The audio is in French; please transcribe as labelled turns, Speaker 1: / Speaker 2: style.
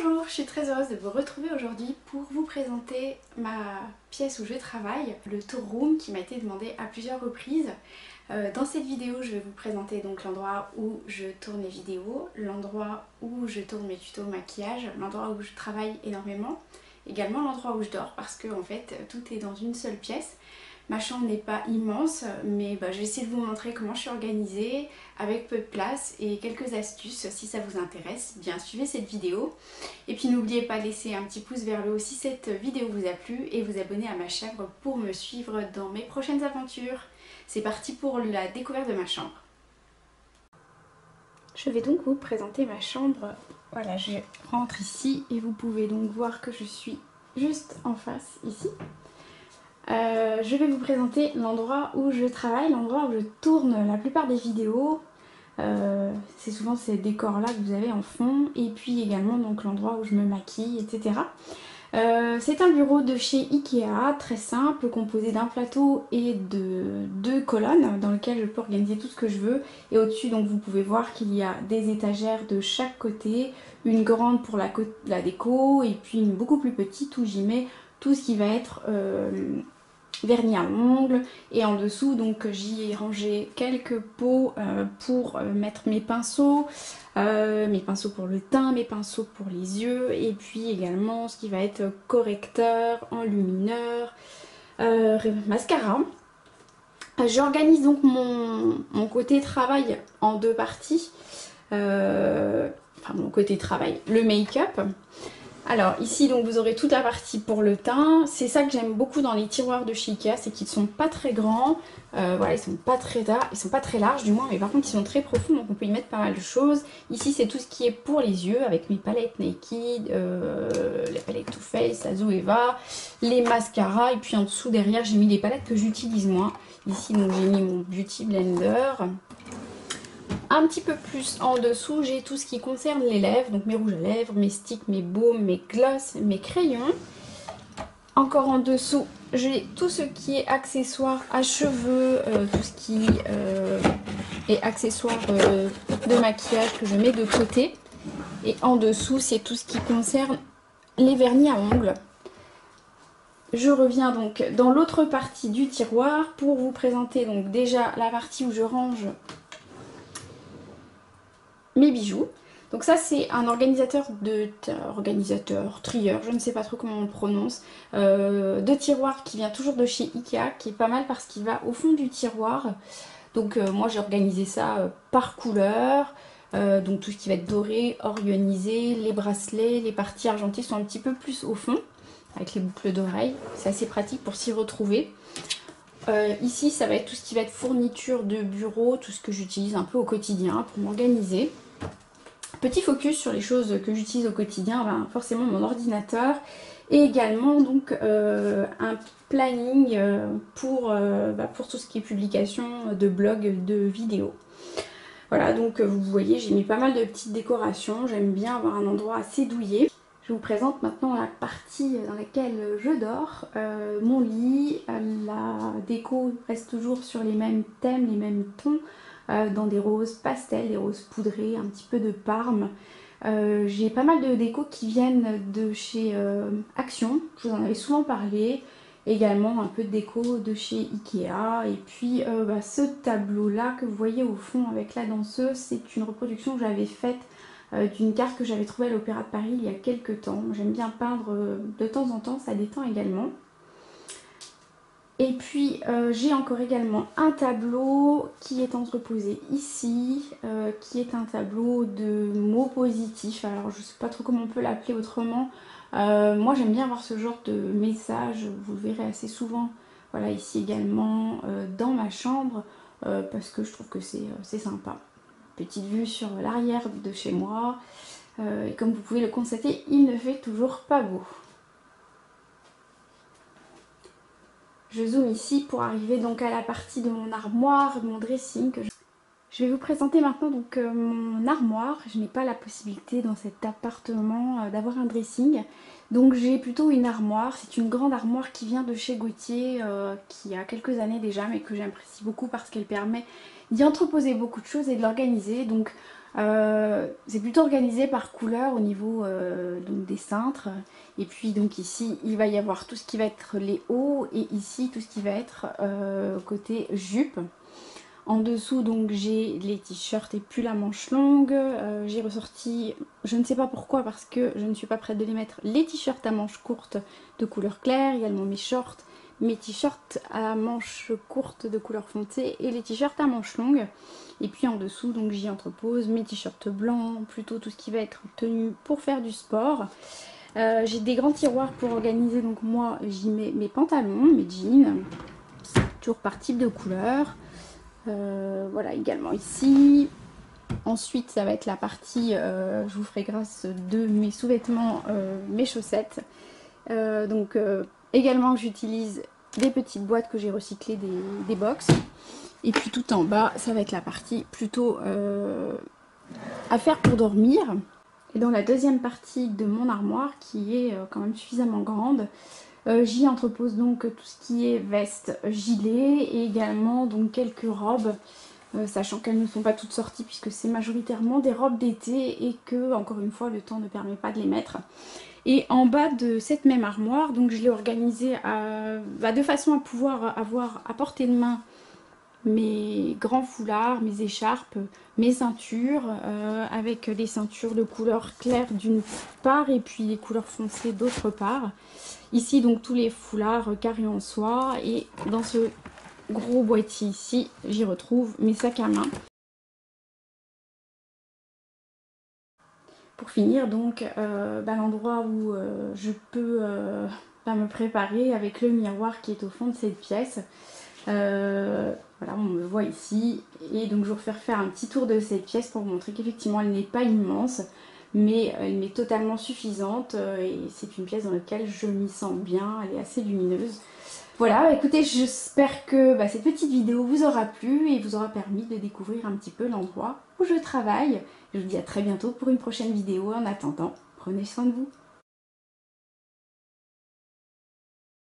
Speaker 1: Bonjour, je suis très heureuse de vous retrouver aujourd'hui pour vous présenter ma pièce où je travaille, le tour room qui m'a été demandé à plusieurs reprises. Dans cette vidéo, je vais vous présenter donc l'endroit où je tourne les vidéos, l'endroit où je tourne mes tutos maquillage, l'endroit où je travaille énormément, également l'endroit où je dors parce que en fait tout est dans une seule pièce. Ma chambre n'est pas immense, mais je vais essayer de vous montrer comment je suis organisée avec peu de place et quelques astuces si ça vous intéresse. Bien, suivez cette vidéo. Et puis n'oubliez pas de laisser un petit pouce vers le haut si cette vidéo vous a plu et vous abonner à ma chaîne pour me suivre dans mes prochaines aventures. C'est parti pour la découverte de ma chambre. Je vais donc vous présenter ma chambre. Voilà, je rentre ici et vous pouvez donc voir que je suis juste en face ici. Je vais vous présenter l'endroit où je travaille, l'endroit où je tourne la plupart des vidéos. C'est souvent ces décors là que vous avez en fond, et puis également donc l'endroit où je me maquille, etc. C'est un bureau de chez Ikea, très simple, composé d'un plateau et de deux colonnes dans lequel je peux organiser tout ce que je veux. Et au-dessus donc vous pouvez voir qu'il y a des étagères de chaque côté, une grande pour la déco et puis une beaucoup plus petite où j'y mets tout ce qui va être vernis à ongles, et en dessous donc j'y ai rangé quelques pots pour mettre mes pinceaux pour le teint, mes pinceaux pour les yeux, et puis également ce qui va être correcteur, enlumineur, mascara. J'organise donc mon côté travail en deux parties, enfin mon côté travail, le make-up. Alors ici donc vous aurez toute la partie pour le teint. C'est ça que j'aime beaucoup dans les tiroirs de chez Ikea, c'est qu'ils sont pas très grands, voilà, ils sont pas très larges du moins, mais par contre ils sont très profonds, donc on peut y mettre pas mal de choses. Ici c'est tout ce qui est pour les yeux avec mes palettes Naked, les palettes Too Faced, la Zoeva, les mascaras, et puis en dessous derrière j'ai mis les palettes que j'utilise moins. Ici donc j'ai mis mon Beauty Blender. Un petit peu plus en dessous, j'ai tout ce qui concerne les lèvres, donc mes rouges à lèvres, mes sticks, mes baumes, mes glosses, mes crayons. Encore en dessous, j'ai tout ce qui est accessoires à cheveux, tout ce qui est accessoires de maquillage que je mets de côté. Et en dessous, c'est tout ce qui concerne les vernis à ongles. Je reviens donc dans l'autre partie du tiroir pour vous présenter donc déjà la partie où je range mes bijoux. Donc ça c'est un trieur, je ne sais pas trop comment on le prononce, de tiroir qui vient toujours de chez Ikea, qui est pas mal parce qu'il va au fond du tiroir. Donc moi j'ai organisé ça par couleur, donc tout ce qui va être doré, orionisé, les bracelets, les parties argentées sont un petit peu plus au fond, avec les boucles d'oreilles, c'est assez pratique pour s'y retrouver. Ici ça va être tout ce qui va être fourniture de bureau, tout ce que j'utilise un peu au quotidien pour m'organiser. Petit focus sur les choses que j'utilise au quotidien, forcément mon ordinateur, et également donc un planning pour tout ce qui est publication de blog, de vidéos. Voilà, donc vous voyez j'ai mis pas mal de petites décorations, j'aime bien avoir un endroit assez douillet. Je vous présente maintenant la partie dans laquelle je dors, mon lit. La déco reste toujours sur les mêmes thèmes, les mêmes tons, dans des roses pastels, des roses poudrées, un petit peu de parme. J'ai pas mal de déco qui viennent de chez Action, je vous en avais souvent parlé. Également un peu de déco de chez Ikea, et puis ce tableau là que vous voyez au fond avec la danseuse, c'est une reproduction que j'avais faite d'une carte que j'avais trouvée à l'Opéra de Paris il y a quelques temps. J'aime bien peindre de temps en temps, ça détend également. Et puis j'ai encore également un tableau qui est entreposé ici, qui est un tableau de mots positifs. Alors je ne sais pas trop comment on peut l'appeler autrement. Moi j'aime bien avoir ce genre de message, vous le verrez assez souvent, voilà, ici également dans ma chambre, parce que je trouve que c'est sympa. Petite vue sur l'arrière de chez moi, et comme vous pouvez le constater, il ne fait toujours pas beau. Je zoome ici pour arriver donc à la partie de mon armoire, de mon dressing. Je vais vous présenter maintenant donc mon armoire. Je n'ai pas la possibilité dans cet appartement d'avoir un dressing. Donc j'ai plutôt une armoire. C'est une grande armoire qui vient de chez Gauthier, qui a quelques années déjà, mais que j'apprécie beaucoup parce qu'elle permet d'y entreposer beaucoup de choses et de l'organiser. Donc C'est plutôt organisé par couleur au niveau donc des cintres. Et puis donc ici il va y avoir tout ce qui va être les hauts et ici tout ce qui va être côté jupe. En dessous donc j'ai les t-shirts et puis la manche longue. J'ai ressorti, je ne sais pas pourquoi parce que je ne suis pas prête de les mettre, les t-shirts à manches courtes de couleur claire, également mes shorts, mes t-shirts à manches courtes de couleur foncée et les t-shirts à manches longues. Et puis en dessous donc j'y entrepose mes t-shirts blancs, plutôt tout ce qui va être tenue pour faire du sport. J'ai des grands tiroirs pour organiser, donc moi j'y mets mes pantalons, mes jeans, toujours par type de couleur. Voilà, également ici. Ensuite ça va être la partie, je vous ferai grâce de mes sous-vêtements, mes chaussettes. Également j'utilise des petites boîtes que j'ai recyclées des box. Et puis tout en bas ça va être la partie plutôt à faire pour dormir. Et dans la deuxième partie de mon armoire qui est quand même suffisamment grande, j'y entrepose donc tout ce qui est veste, gilet et également donc quelques robes, sachant qu'elles ne sont pas toutes sorties puisque c'est majoritairement des robes d'été et que encore une fois le temps ne permet pas de les mettre. Et en bas de cette même armoire, donc je l'ai organisée de façon à pouvoir avoir à portée de main mes grands foulards, mes écharpes, mes ceintures, avec les ceintures de couleur claire d'une part et puis les couleurs foncées d'autre part. Ici donc tous les foulards carrés en soie et dans ce gros boîtier ici j'y retrouve mes sacs à main. Pour finir donc l'endroit où je peux me préparer avec le miroir qui est au fond de cette pièce. Voilà, on me voit ici et donc je vais vous faire un petit tour de cette pièce pour vous montrer qu'effectivement elle n'est pas immense mais elle m'est totalement suffisante et c'est une pièce dans laquelle je m'y sens bien, elle est assez lumineuse. Voilà, écoutez, j'espère que cette petite vidéo vous aura plu et vous aura permis de découvrir un petit peu l'endroit où je travaille. Je vous dis à très bientôt pour une prochaine vidéo. En attendant, prenez soin de vous.